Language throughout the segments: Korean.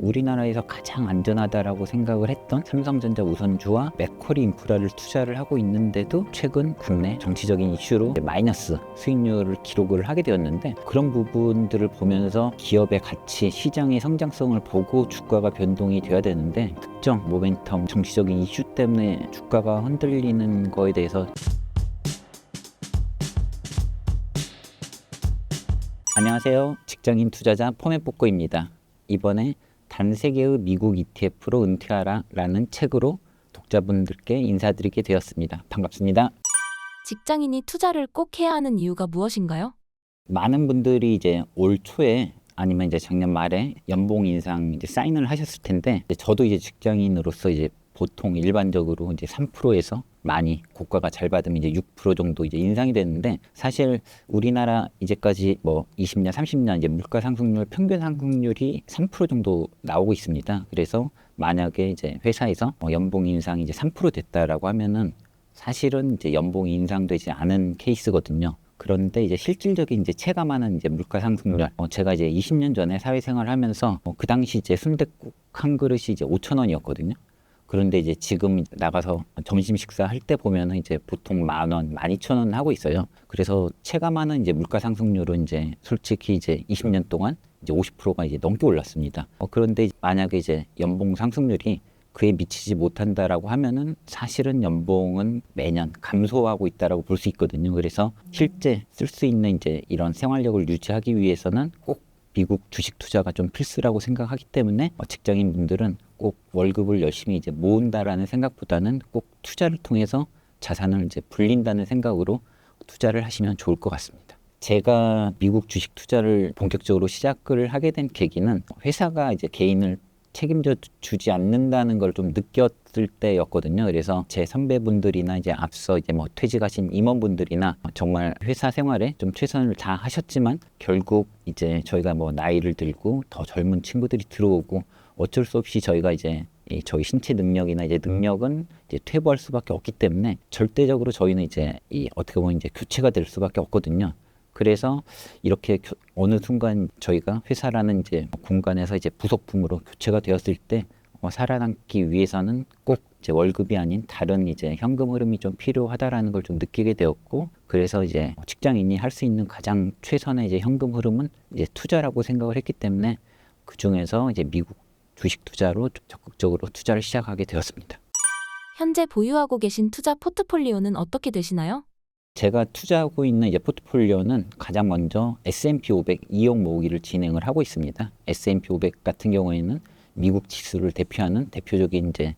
우리나라에서 가장 안전하다라고 생각을 했던 삼성전자 우선주와 맥쿼리 인프라를 투자를 하고 있는데도 최근 국내 정치적인 이슈로 마이너스 수익률을 기록을 하게 되었는데, 그런 부분들을 보면서 기업의 가치, 시장의 성장성을 보고 주가가 변동이 되어야 되는데, 특정 모멘텀, 정치적인 이슈 때문에 주가가 흔들리는 거에 대해서. 안녕하세요. 직장인 투자자 포맷복고입니다. 이번에 단 세계의 미국 ETF로 은퇴하라 라는 책으로 독자분들께 인사드리게 되었습니다. 반갑습니다. 직장인이 투자를 꼭 해야 하는 이유가 무엇인가요? 많은 분들이 이제 올 초에 아니면 이제 작년 말에 연봉 인상 이제 사인을 하셨을 텐데, 저도 이제 직장인으로서 이제 보통 일반적으로 이제 3%에서 많이 고가가 잘 받으면 이제 6% 정도 이제 인상이 되는데, 사실 우리나라 이제까지 뭐 20년, 30년 이제 물가 상승률 평균 상승률이 3% 정도 나오고 있습니다. 그래서 만약에 이제 회사에서 연봉 인상이 이제 3% 됐다라고 하면은 사실은 이제 연봉이 인상되지 않은 케이스거든요. 그런데 이제 실질적인 이제 체감하는 이제 물가 상승률, 제가 이제 20년 전에 사회생활을 하면서 그 당시 이제 순댓국 한 그릇이 이제 5,000원이었거든요. 그런데 이제 지금 나가서 점심 식사할 때 보면은 이제 보통 10,000원, 12,000원 하고 있어요. 그래서 체감하는 이제 물가 상승률은 이제 솔직히 이제 20년 동안 이제 50%가 이제 넘게 올랐습니다. 그런데 만약에 이제 연봉 상승률이 그에 미치지 못한다라고 하면은 사실은 연봉은 매년 감소하고 있다라고 볼 수 있거든요. 그래서 실제 쓸 수 있는 이제 이런 생활력을 유지하기 위해서는 꼭 미국 주식 투자가 좀 필수라고 생각하기 때문에 직장인 분들은 꼭 월급을 열심히 이제 모은다라는 생각보다는 꼭 투자를 통해서 자산을 이제 불린다는 생각으로 투자를 하시면 좋을 것 같습니다. 제가 미국 주식 투자를 본격적으로 시작을 하게 된 계기는 회사가 이제 개인을 책임져 주지 않는다는 걸 좀 느꼈을 때였거든요. 그래서 제 선배분들이나 이제 앞서 이제 뭐 퇴직하신 임원분들이나 정말 회사 생활에 좀 최선을 다하셨지만 결국 이제 저희가 뭐 나이를 들고 더 젊은 친구들이 들어오고 어쩔 수 없이 저희가 이제 저희 신체 능력이나 이제 능력은 이제 퇴보할 수밖에 없기 때문에 절대적으로 저희는 이제 어떻게 보면 이제 교체가 될 수밖에 없거든요. 그래서 이렇게 어느 순간 저희가 회사라는 이제 공간에서 이제 부속품으로 교체가 되었을 때 살아남기 위해서는 꼭 이제 월급이 아닌 다른 이제 현금 흐름이 좀 필요하다라는 걸 좀 느끼게 되었고, 그래서 이제 직장인이 할 수 있는 가장 최선의 이제 현금 흐름은 이제 투자라고 생각을 했기 때문에 그 중에서 이제 미국 주식 투자로 적극적으로 투자를 시작하게 되었습니다. 현재 보유하고 계신 투자 포트폴리오는 어떻게 되시나요? 제가 투자하고 있는 이제 포트폴리오는 가장 먼저 S&P 500 이용 모으기를 진행을 하고 있습니다. S&P 500 같은 경우에는 미국 지수를 대표하는 대표적인 이제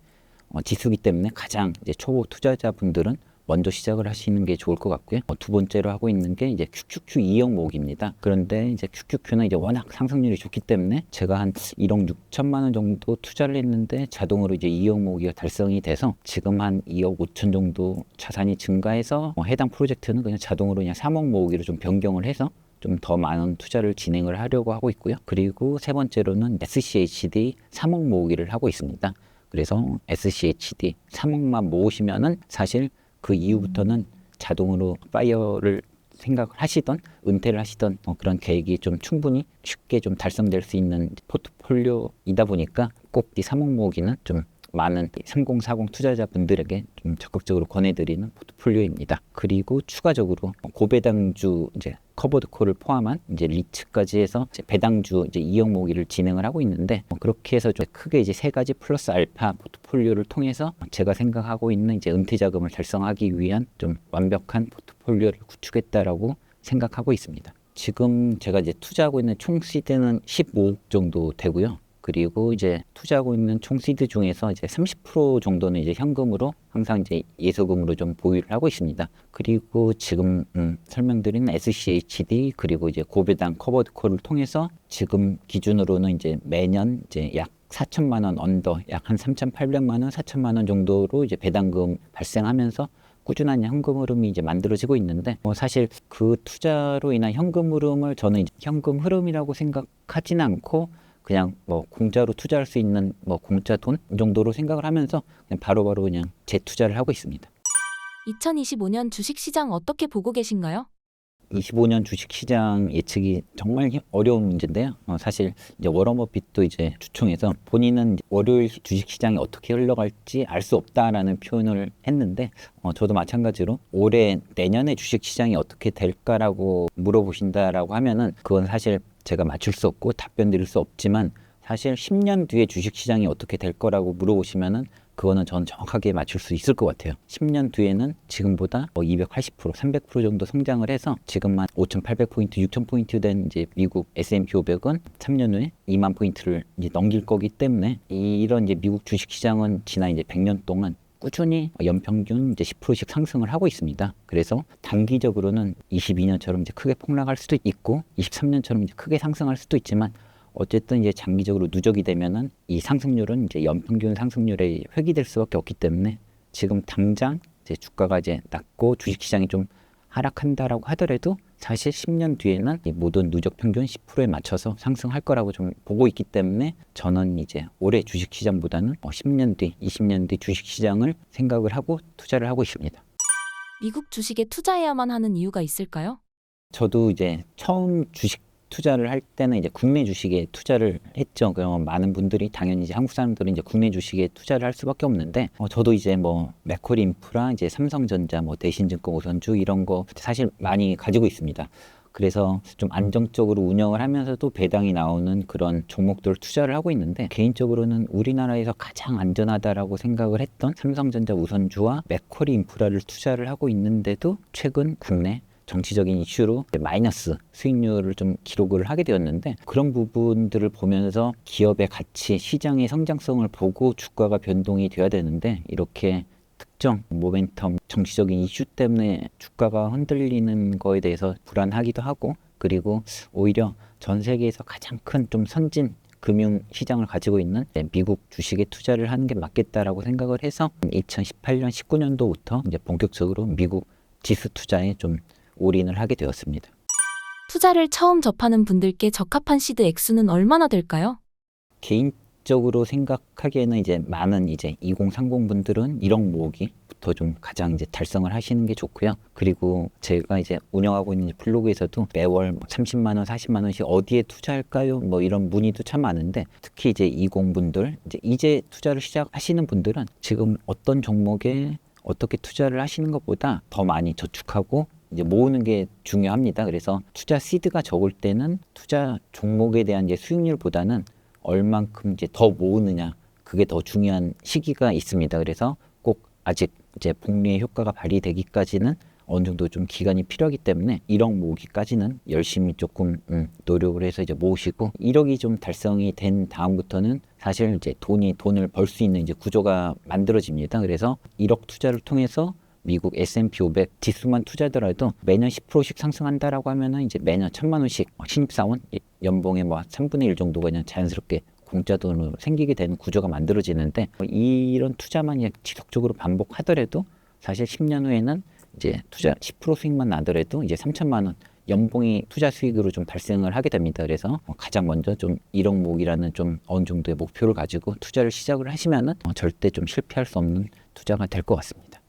지수기 때문에 가장 이제 초보 투자자분들은 먼저 시작을 하시는 게 좋을 것 같고요. 두 번째로 하고 있는 게 이제 QQQ 2억 모으기입니다. 그런데 이제 QQQ는 이제 워낙 상승률이 좋기 때문에 제가 한 1억 6천만 원 정도 투자를 했는데 자동으로 이제 2억 모으기가 달성이 돼서 지금 한 2억 5천 정도 자산이 증가해서 해당 프로젝트는 그냥 자동으로 그냥 3억 모으기로 좀 변경을 해서 좀 더 많은 투자를 진행을 하려고 하고 있고요. 그리고 세 번째로는 SCHD 3억 모으기를 하고 있습니다. 그래서 SCHD 3억만 모으시면은 사실 그 이후부터는 자동으로 파이어를 생각을 하시던 은퇴를 하시던 그런 계획이 좀 충분히 쉽게 좀 달성될 수 있는 포트폴리오이다 보니까 꼭 이 3억 모으기는 좀 많은 3040 투자자분들에게 좀 적극적으로 권해드리는 포트폴리오입니다. 그리고 추가적으로 고배당주 이제 커버드콜을 포함한 이제 리츠까지 해서 이제 배당주 이제 2억 모으기를 진행을 하고 있는데, 그렇게 해서 좀 크게 이제 세 가지 플러스 알파 포트폴리오를 통해서 제가 생각하고 있는 이제 은퇴 자금을 달성하기 위한 좀 완벽한 포트폴리오를 구축했다라고 생각하고 있습니다. 지금 제가 이제 투자하고 있는 총 시드는 15억 정도 되고요. 그리고 이제 투자하고 있는 총 시드 중에서 이제 30% 정도는 이제 현금으로 항상 이제 예소금으로 좀 보유를 하고 있습니다. 그리고 지금 설명드린 SCHD 그리고 이제 고배당 커버드콜을 통해서 지금 기준으로는 이제 매년 이제 약 4천만 원 언더, 약 한 3,800만 원, 4천만 원 정도로 이제 배당금 발생하면서 꾸준한 현금 흐름이 이제 만들어지고 있는데, 사실 그 투자로 인한 현금 흐름을 저는 이제 현금 흐름이라고 생각하지는 않고 그냥 뭐 공짜로 투자할 수 있는 뭐 공짜 돈 정도로 생각을 하면서 그냥 바로바로 그냥 재투자를 하고 있습니다. 2025년 주식시장 어떻게 보고 계신가요? 25년 주식시장 예측이 정말 어려운 문제인데요. 사실 이제 워런 버핏도 이제 주총에서 본인은 월요일 주식시장이 어떻게 흘러갈지 알 수 없다라는 표현을 했는데, 저도 마찬가지로 올해 내년에 주식시장이 어떻게 될까라고 물어보신다라고 하면은 그건 사실 제가 맞출 수 없고 답변 드릴 수 없지만, 사실 10년 뒤에 주식시장이 어떻게 될 거라고 물어보시면은 그거는 전 정확하게 맞출 수 있을 것 같아요. 10년 뒤에는 지금보다 280%, 300% 정도 성장을 해서 지금만 5,800포인트, 6,000포인트 된 이제 미국 S&P 500은 3년 후에 2만 포인트를 이제 넘길 거기 때문에, 이런 이제 미국 주식 시장은 지난 이제 100년 동안 꾸준히 연평균 이제 10%씩 상승을 하고 있습니다. 그래서 단기적으로는 22년처럼 이제 크게 폭락할 수도 있고 23년처럼 이제 크게 상승할 수도 있지만, 어쨌든 이제 장기적으로 누적이 되면은 이 상승률은 이제 연평균 상승률에 회귀될 수밖에 없기 때문에, 지금 당장 이제 주가가 이제 낮고 주식시장이 좀 하락한다라고 하더라도 사실 10년 뒤에는 이 모든 누적 평균 10%에 맞춰서 상승할 거라고 좀 보고 있기 때문에, 저는 이제 올해 주식시장보다는 10년 뒤, 20년 뒤 주식시장을 생각을 하고 투자를 하고 있습니다. 미국 주식에 투자해야만 하는 이유가 있을까요? 저도 이제 처음 주식 투자를 할 때는 이제 국내 주식에 투자를 했죠. 그럼 많은 분들이 당연히 이제 한국 사람들은 이제 국내 주식에 투자를 할 수밖에 없는데, 저도 이제 뭐 맥쿼리 인프라, 이제 삼성전자, 뭐 대신증권 우선주 이런 거 사실 많이 가지고 있습니다. 그래서 좀 안정적으로 운영을 하면서도 배당이 나오는 그런 종목들을 투자를 하고 있는데, 개인적으로는 우리나라에서 가장 안전하다라고 생각을 했던 삼성전자 우선주와 맥쿼리 인프라를 투자를 하고 있는데도 최근 국내 정치적인 이슈로 마이너스 수익률을 좀 기록을 하게 되었는데, 그런 부분들을 보면서 기업의 가치, 시장의 성장성을 보고 주가가 변동이 돼야 되는데, 이렇게 특정 모멘텀, 정치적인 이슈 때문에 주가가 흔들리는 거에 대해서 불안하기도 하고, 그리고 오히려 전 세계에서 가장 큰 좀 선진 금융 시장을 가지고 있는 미국 주식에 투자를 하는 게 맞겠다라고 생각을 해서 2018년, 19년도부터 이제 본격적으로 미국 지수 투자에 좀 올인을 하게 되었습니다. 투자를 처음 접하는 분들께 적합한 시드 액수는 얼마나 될까요? 개인적으로 생각하기에는 이제 많은 이제 2030 분들은 1억 모으기부터 좀 가장 이제 달성을 하시는 게 좋고요. 그리고 제가 이제 운영하고 있는 블로그에서도 매월 30만 원, 40만 원씩 어디에 투자할까요? 뭐 이런 문의도 참 많은데, 특히 이제 20 분들, 이제 투자를 시작하시는 분들은 지금 어떤 종목에 어떻게 투자를 하시는 것보다 더 많이 저축하고 이제 모으는 게 중요합니다. 그래서 투자 시드가 적을 때는 투자 종목에 대한 이제 수익률보다는 얼만큼 이제 더 모으느냐, 그게 더 중요한 시기가 있습니다. 그래서 꼭 아직 이제 복리의 효과가 발휘되기까지는 어느 정도 좀 기간이 필요하기 때문에 1억 모으기까지는 열심히 조금 노력을 해서 이제 모으시고, 1억이 좀 달성이 된 다음부터는 사실 이제 돈을 벌 수 있는 이제 구조가 만들어집니다. 그래서 1억 투자를 통해서 미국 S&P 500 지수만 투자하더라도 매년 10%씩 상승한다라고 하면은 이제 매년 1,000만 원씩 신입사원 연봉의 뭐 3분의 1 정도가 그냥 자연스럽게 공짜 돈으로 생기게 되는 구조가 만들어지는데, 이런 투자만 지속적으로 반복하더라도 사실 10년 후에는 이제 투자 10% 수익만 나더라도 이제 3,000만 원 연봉이 투자 수익으로 좀 발생을 하게 됩니다. 그래서 가장 먼저 좀 1억 모으기라는 좀 어느 정도의 목표를 가지고 투자를 시작을 하시면은 절대 좀 실패할 수 없는 투자가 될 것 같습니다.